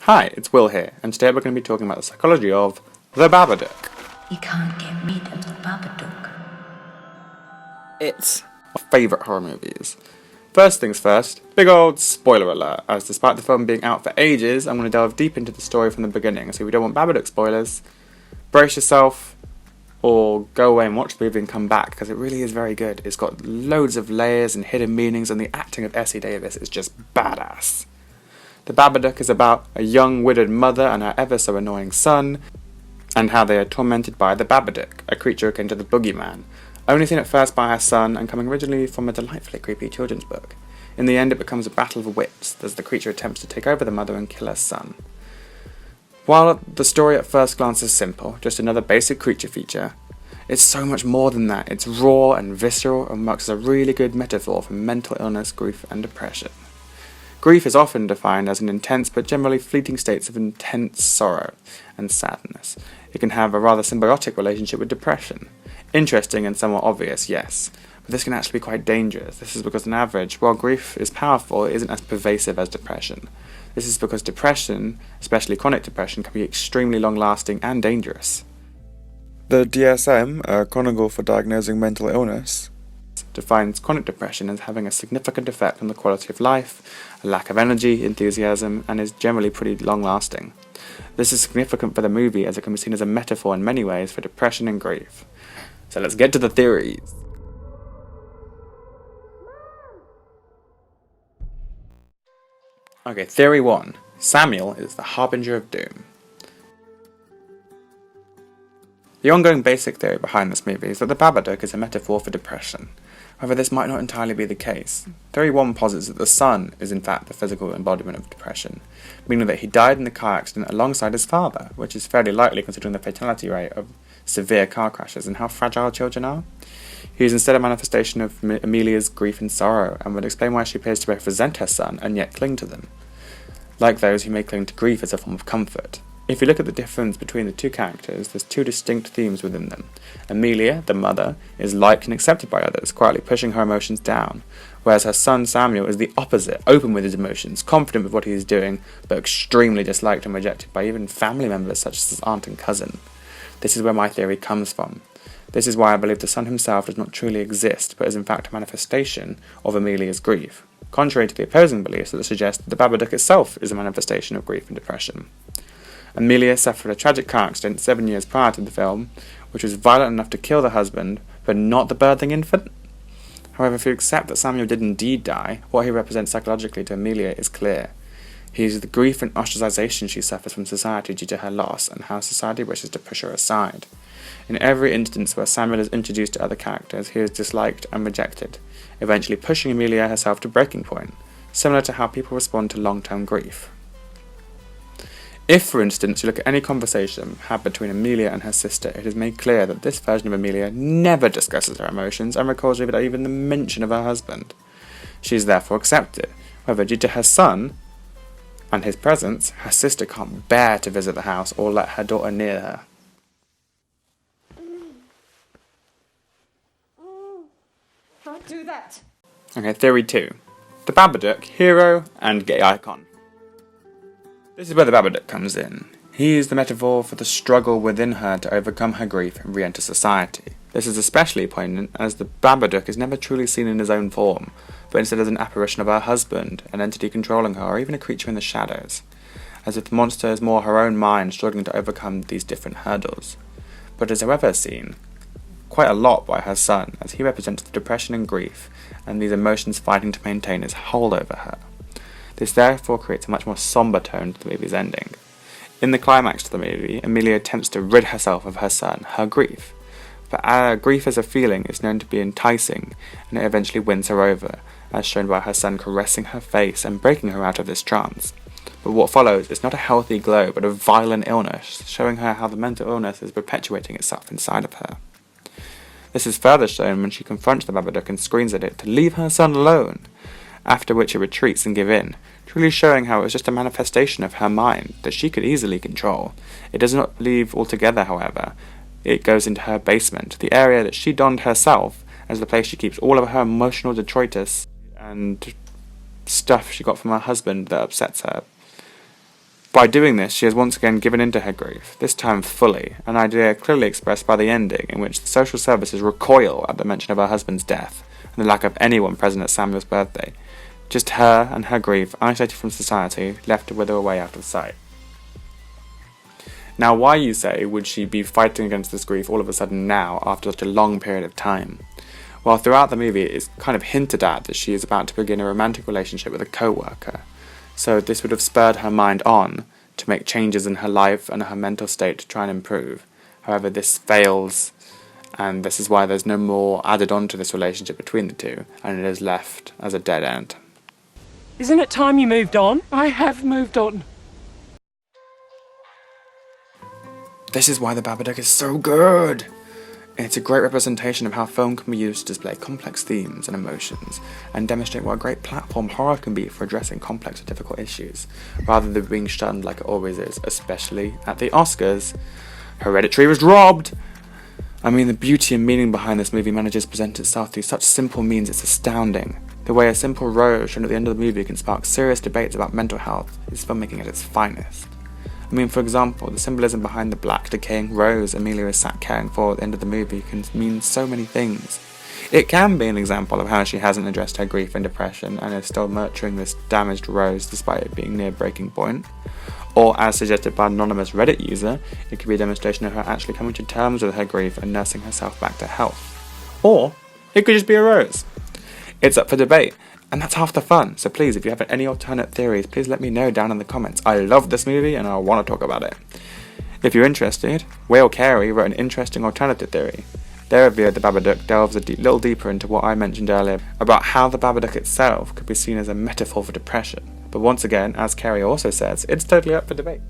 Hi, it's Will here, and today we're going to be talking about the psychology of The Babadook. You can't get rid of the Babadook. It's my favourite horror movies. First things first, big old spoiler alert, as despite the film being out for ages, I'm going to delve deep into the story from the beginning, so if you don't want Babadook spoilers, brace yourself, or go away and watch the movie and come back, because it really is very good. It's got loads of layers and hidden meanings, and the acting of Essie Davis is just badass. The Babadook is about a young widowed mother and her ever so annoying son, and how they are tormented by the Babadook, a creature akin to the boogeyman, only seen at first by her son and coming originally from a delightfully creepy children's book. In the end it becomes a battle of wits, as the creature attempts to take over the mother and kill her son. While the story at first glance is simple, just another basic creature feature, it's so much more than that. It's raw and visceral and works as a really good metaphor for mental illness, grief and depression. Grief is often defined as an intense but generally fleeting states of intense sorrow and sadness. It can have a rather symbiotic relationship with depression. Interesting and somewhat obvious, yes, but this can actually be quite dangerous. This is because on average, while grief is powerful, it isn't as pervasive as depression. This is because depression, especially chronic depression, can be extremely long-lasting and dangerous. The DSM, a chronicle for diagnosing mental illness, defines chronic depression as having a significant effect on the quality of life, a lack of energy, enthusiasm, and is generally pretty long-lasting. This is significant for the movie as it can be seen as a metaphor in many ways for depression and grief. So let's get to the theories. Okay, theory 1. Samuel is the harbinger of doom. The ongoing basic theory behind this movie is that the Babadook is a metaphor for depression. However, this might not entirely be the case. Theory 1 posits that the son is in fact the physical embodiment of depression, meaning that he died in the car accident alongside his father, which is fairly likely considering the fatality rate of severe car crashes and how fragile children are. He is instead a manifestation of Amelia's grief and sorrow, and would explain why she appears to both resent her son and yet cling to them, like those who may cling to grief as a form of comfort. If you look at the difference between the two characters, there's two distinct themes within them. Amelia, the mother, is liked and accepted by others, quietly pushing her emotions down, whereas her son Samuel is the opposite, open with his emotions, confident with what he is doing, but extremely disliked and rejected by even family members such as his aunt and cousin. This is where my theory comes from. This is why I believe the son himself does not truly exist, but is in fact a manifestation of Amelia's grief, contrary to the opposing beliefs that suggest that the Babadook itself is a manifestation of grief and depression. Amelia suffered a tragic car accident 7 years prior to the film, which was violent enough to kill the husband, but not the birthing infant. However, if you accept that Samuel did indeed die, what he represents psychologically to Amelia is clear. He is the grief and ostracization she suffers from society due to her loss, and how society wishes to push her aside. In every instance where Samuel is introduced to other characters, he is disliked and rejected, eventually pushing Amelia herself to breaking point, similar to how people respond to long-term grief. If, for instance, you look at any conversation had between Amelia and her sister, it is made clear that this version of Amelia never discusses her emotions and recalls even the mention of her husband. She is therefore accepted. However, due to her son and his presence, her sister can't bear to visit the house or let her daughter near her. Don't do that. Okay, theory 2. The Babadook, hero and gay icon. This is where the Babadook comes in. He is the metaphor for the struggle within her to overcome her grief and re-enter society. This is especially poignant as the Babadook is never truly seen in his own form, but instead as an apparition of her husband, an entity controlling her, or even a creature in the shadows, as if the monster is more her own mind struggling to overcome these different hurdles. But is however seen quite a lot by her son, as he represents the depression and grief, and these emotions fighting to maintain his hold over her. This therefore creates a much more somber tone to the movie's ending. In the climax of the movie, Amelia attempts to rid herself of her son, her grief. But grief as a feeling is known to be enticing, and it eventually wins her over, as shown by her son caressing her face and breaking her out of this trance. But what follows is not a healthy glow, but a violent illness, showing her how the mental illness is perpetuating itself inside of her. This is further shown when she confronts the Babadook and screams at it to leave her son alone, after which it retreats and gives in, truly showing how it was just a manifestation of her mind that she could easily control. It does not leave altogether, however. It goes into her basement, the area that she donned herself as the place she keeps all of her emotional detritus and stuff she got from her husband that upsets her. By doing this, she has once again given in to her grief, this time fully, an idea clearly expressed by the ending, in which the social services recoil at the mention of her husband's death, and the lack of anyone present at Samuel's birthday. Just her and her grief, isolated from society, left to wither away out of sight. Now, why, you say, would she be fighting against this grief all of a sudden now, after such a long period of time? Well, throughout the movie, it is kind of hinted at that she is about to begin a romantic relationship with a co-worker. So this would have spurred her mind on to make changes in her life and her mental state to try and improve. However, this fails, and this is why there's no more added on to this relationship between the two, and it is left as a dead end. Isn't it time you moved on? I have moved on. This is why The Babadook is so good! It's a great representation of how film can be used to display complex themes and emotions, and demonstrate what a great platform horror can be for addressing complex or difficult issues, rather than being shunned like it always is, especially at the Oscars. Hereditary was robbed! I mean, the beauty and meaning behind this movie manages to present itself through such simple means, it's astounding. The way a simple rose shown at the end of the movie can spark serious debates about mental health is filmmaking at its finest. I mean, for example, the symbolism behind the black, decaying rose Amelia is sat caring for at the end of the movie can mean so many things. It can be an example of how she hasn't addressed her grief and depression and is still nurturing this damaged rose despite it being near breaking point. Or, as suggested by an anonymous Reddit user, it could be a demonstration of her actually coming to terms with her grief and nursing herself back to health. Or, it could just be a rose. It's up for debate. And that's half the fun, so please, if you have any alternate theories, please let me know down in the comments. I love this movie and I want to talk about it. If you're interested, Whale Carey wrote an interesting alternative theory. Their review of The Babadook delves a little deeper into what I mentioned earlier about how The Babadook itself could be seen as a metaphor for depression. But once again, as Carey also says, it's totally up for debate.